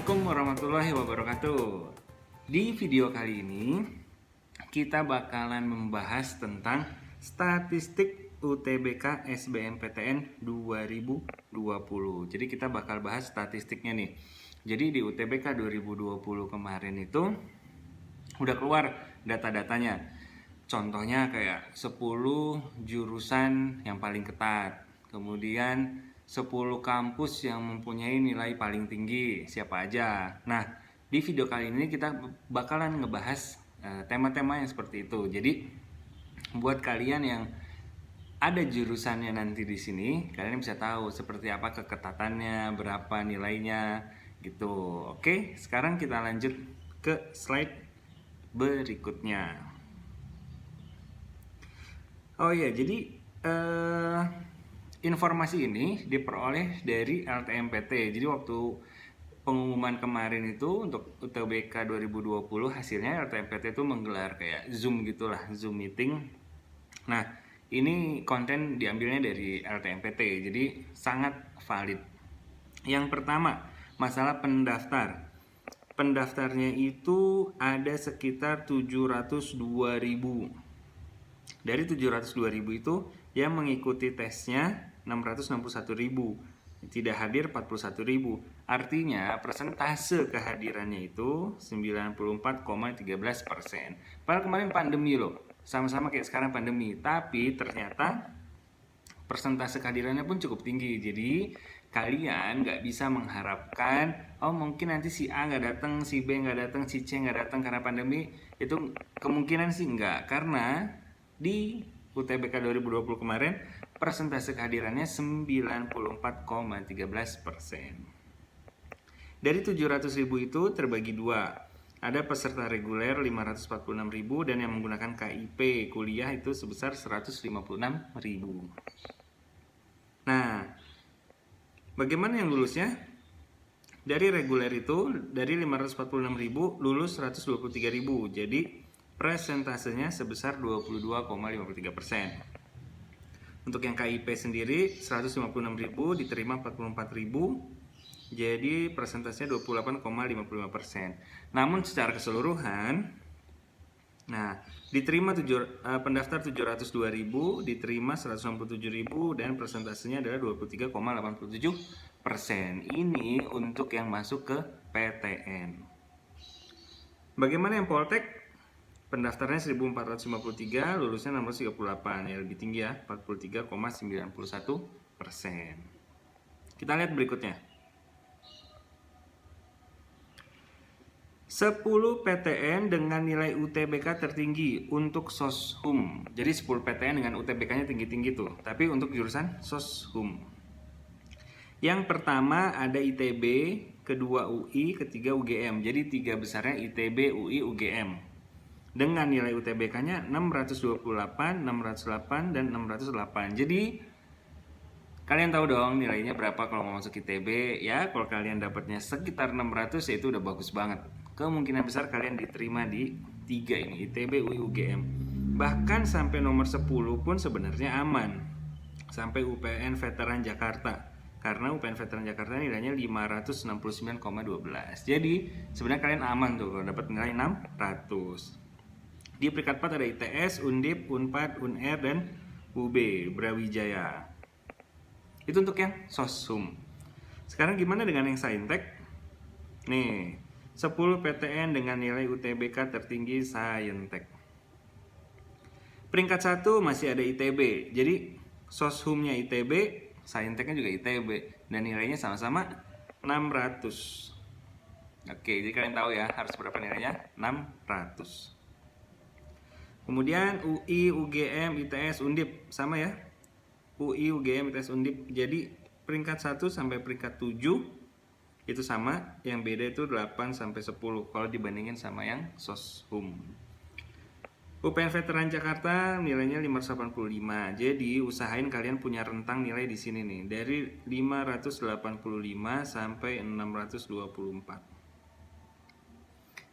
Assalamualaikum warahmatullahi wabarakatuh. Di video kali ini kita bakalan membahas tentang statistik UTBK SBMPTN 2020. Jadi kita bakal bahas statistiknya nih. Jadi di UTBK 2020 kemarin itu udah keluar data-datanya. Contohnya kayak 10 jurusan yang paling ketat. Kemudian 10 kampus yang mempunyai nilai paling tinggi, siapa aja. Nah, di video kali ini kita bakalan ngebahas tema-tema yang seperti itu. Jadi, buat kalian yang ada jurusannya nanti di sini, kalian bisa tahu seperti apa keketatannya, berapa nilainya, gitu. Oke, sekarang kita lanjut ke slide berikutnya. Oh iya, jadi informasi ini diperoleh dari LTMPT. Jadi waktu pengumuman kemarin itu untuk UTBK 2020 hasilnya LTMPT itu menggelar kayak Zoom gitulah, Zoom meeting. Nah, ini konten diambilnya dari LTMPT, jadi sangat valid. Yang pertama, masalah pendaftar. Pendaftarnya itu ada sekitar 702.000. Dari 702.000 itu yang mengikuti tesnya 661.000, tidak hadir 41.000. Artinya persentase kehadirannya itu 94,13%. Padahal kemarin pandemi loh, sama-sama kayak sekarang pandemi, tapi ternyata persentase kehadirannya pun cukup tinggi. Jadi kalian nggak bisa mengharapkan mungkin nanti si A nggak datang, si B nggak datang, si C nggak datang karena pandemi. Itu kemungkinan sih nggak, karena di UTBK 2020 kemarin persentase kehadirannya 94,13%. Dari 700.000 itu terbagi dua. Ada peserta reguler 546.000 dan yang menggunakan KIP kuliah itu sebesar 156.000. Nah, bagaimana yang lulusnya? Dari reguler itu, dari 546.000 lulus 123.000. Jadi presentasenya sebesar 22,53%. Untuk yang KIP sendiri 156.000 diterima 44.000, jadi presentasenya 28,55%. Namun secara keseluruhan, nah diterima pendaftar 702.000, diterima 167.000 dan presentasenya adalah 23,87%. Ini untuk yang masuk ke PTN. Bagaimana yang Poltek? Pendaftarnya 1.453, lulusnya 638, ya lebih tinggi ya, 43,91%. Kita lihat berikutnya. 10 PTN dengan nilai UTBK tertinggi untuk Soshum. Jadi 10 PTN dengan UTBK-nya tinggi-tinggi tuh, tapi untuk jurusan Soshum. Yang pertama ada ITB, kedua UI, ketiga UGM. Jadi tiga besarnya ITB, UI, UGM. Dengan nilai UTBK-nya 628, 608, dan 608. Jadi kalian tahu dong nilainya berapa kalau mau masuk ITB ya. Kalau kalian dapatnya sekitar 600 ya itu udah bagus banget. Kemungkinan besar kalian diterima di 3 ini, ITB, UI, UGM. Bahkan sampai nomor 10 pun sebenarnya aman. Sampai UPN Veteran Jakarta. Karena UPN Veteran Jakarta nilainya 569,12. Jadi sebenarnya kalian aman tuh kalau dapat nilai 600. Di peringkat 4 ada ITS, Undip, Unpad, UNR, dan UB, Brawijaya. Itu untuk yang Soshum. Sekarang gimana dengan yang Saintek? Nih, 10 PTN dengan nilai UTBK tertinggi Saintek. Peringkat 1 masih ada ITB. Jadi Soshumnya ITB, Sainteknya juga ITB. Dan nilainya sama-sama 600. Oke, jadi kalian tahu ya harus berapa nilainya? 600. Kemudian UI, UGM, ITS, Undip sama ya. UI, UGM, ITS, Undip. Jadi peringkat 1 sampai peringkat 7 itu sama, yang beda itu 8 sampai 10 kalau dibandingin sama yang Soshum. UPN Veteran Jakarta nilainya 585. Jadi usahain kalian punya rentang nilai di sini nih, dari 585 sampai 624.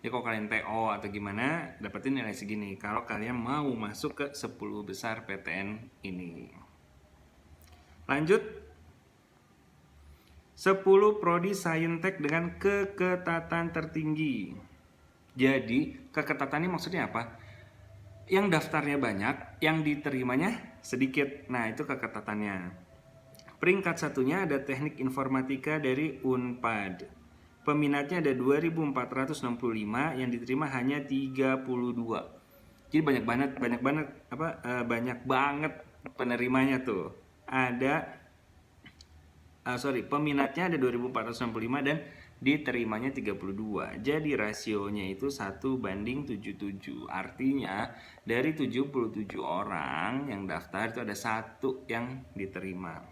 Jadi kalau kalian TO atau gimana, dapetin nilai segini kalau kalian mau masuk ke 10 besar PTN ini. Lanjut. 10 prodi Saintek dengan keketatan tertinggi. Jadi, keketatannya maksudnya apa? Yang daftarnya banyak, yang diterimanya sedikit. Nah, itu keketatannya. Peringkat satunya ada Teknik Informatika dari Unpad. Peminatnya ada 2.465, yang diterima hanya 32. Jadi banyak banget penerimanya tuh. Peminatnya ada 2.465 dan diterimanya 32. Jadi rasionya itu 1:77. Artinya dari 77 orang yang daftar itu ada 1 yang diterima.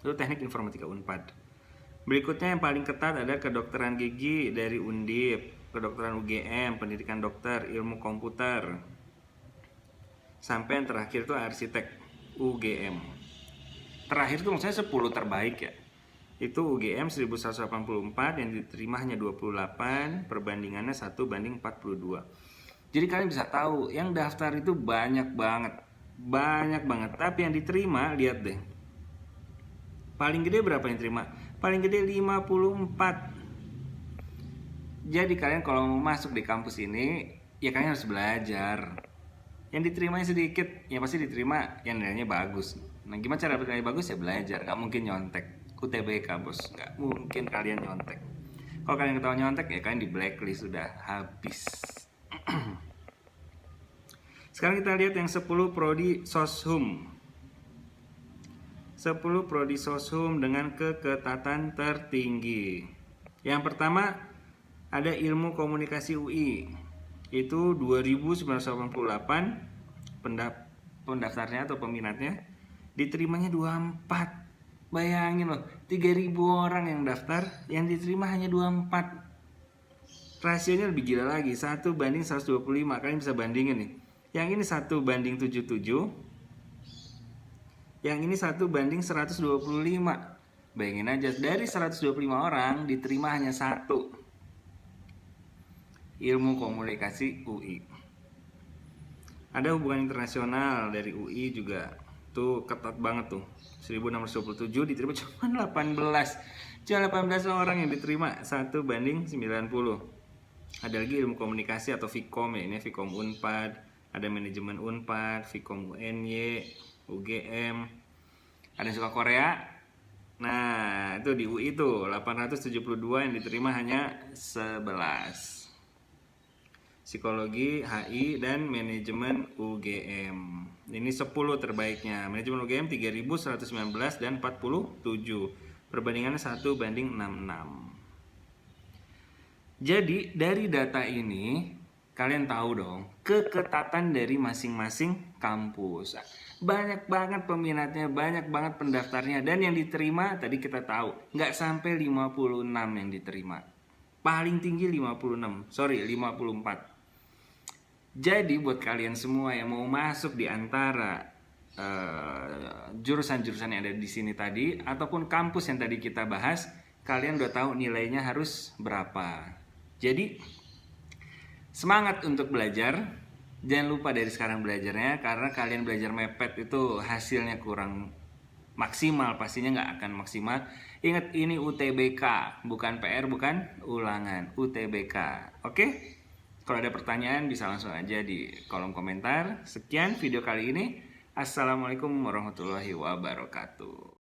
Itu Teknik Informatika Unpad. Berikutnya yang paling ketat ada Kedokteran Gigi dari Undip, Kedokteran UGM, Pendidikan Dokter, Ilmu Komputer. Sampai yang terakhir itu Arsitek UGM. Terakhir itu maksudnya 10 terbaik ya. Itu UGM 1184, yang diterima hanya 28, perbandingannya 1:42. Jadi kalian bisa tahu yang daftar itu banyak banget. Tapi yang diterima, lihat deh. Paling gede berapa yang diterima? Paling gede 54. Jadi kalian kalau mau masuk di kampus ini, ya kalian harus belajar. Yang diterimanya sedikit, ya pasti diterima yang nilainya bagus. Nah, gimana cara nilai bagus? Ya belajar, gak mungkin nyontek. UTBK bos, gak mungkin kalian nyontek. Kalau kalian ketahuan nyontek, ya kalian di blacklist, sudah habis. Sekarang kita lihat yang 10 prodi Soshum. 10 prodi Soshum dengan keketatan tertinggi. Yang pertama ada Ilmu Komunikasi UI. Itu 2.988 pendaftarnya atau peminatnya, diterimanya 24. Bayangin loh, 3.000 orang yang daftar, yang diterima hanya 24. Rasionya lebih gila lagi, 1:125. Kalian bisa bandingin nih. Yang ini 1:77, yang ini 1:125. Bayangin aja, dari 125 orang diterima hanya 1. Ilmu Komunikasi UI. Ada Hubungan Internasional dari UI juga. Tuh ketat banget tuh. 1627 diterima cuma 18. Cuma 18 orang yang diterima, 1:90. Ada lagi Ilmu Komunikasi atau Vkom ya. Ini Vkom Unpad, ada Manajemen Unpad, Vkom UNY, UGM. Ada yang suka Korea. Nah, itu di UI tuh 872, yang diterima hanya 11. Psikologi, HI, dan Manajemen UGM. Ini 10 terbaiknya. Manajemen UGM 3.119 dan 47. Perbandingannya 1:66. Jadi dari data ini kalian tahu dong keketatan dari masing-masing kampus. Banyak banget peminatnya, banyak banget pendaftarnya, dan yang diterima tadi kita tahu nggak sampai 56 yang diterima. Paling tinggi 54. Jadi buat kalian semua yang mau masuk di antara jurusan-jurusan yang ada di sini tadi ataupun kampus yang tadi kita bahas, kalian udah tahu nilainya harus berapa. Jadi semangat untuk belajar. Jangan lupa dari sekarang belajarnya, karena kalian belajar mepet itu hasilnya kurang maksimal, pastinya nggak akan maksimal. Ingat, ini UTBK, bukan PR, bukan ulangan, UTBK. Oke? Kalau ada pertanyaan bisa langsung aja di kolom komentar. Sekian video kali ini. Assalamualaikum warahmatullahi wabarakatuh.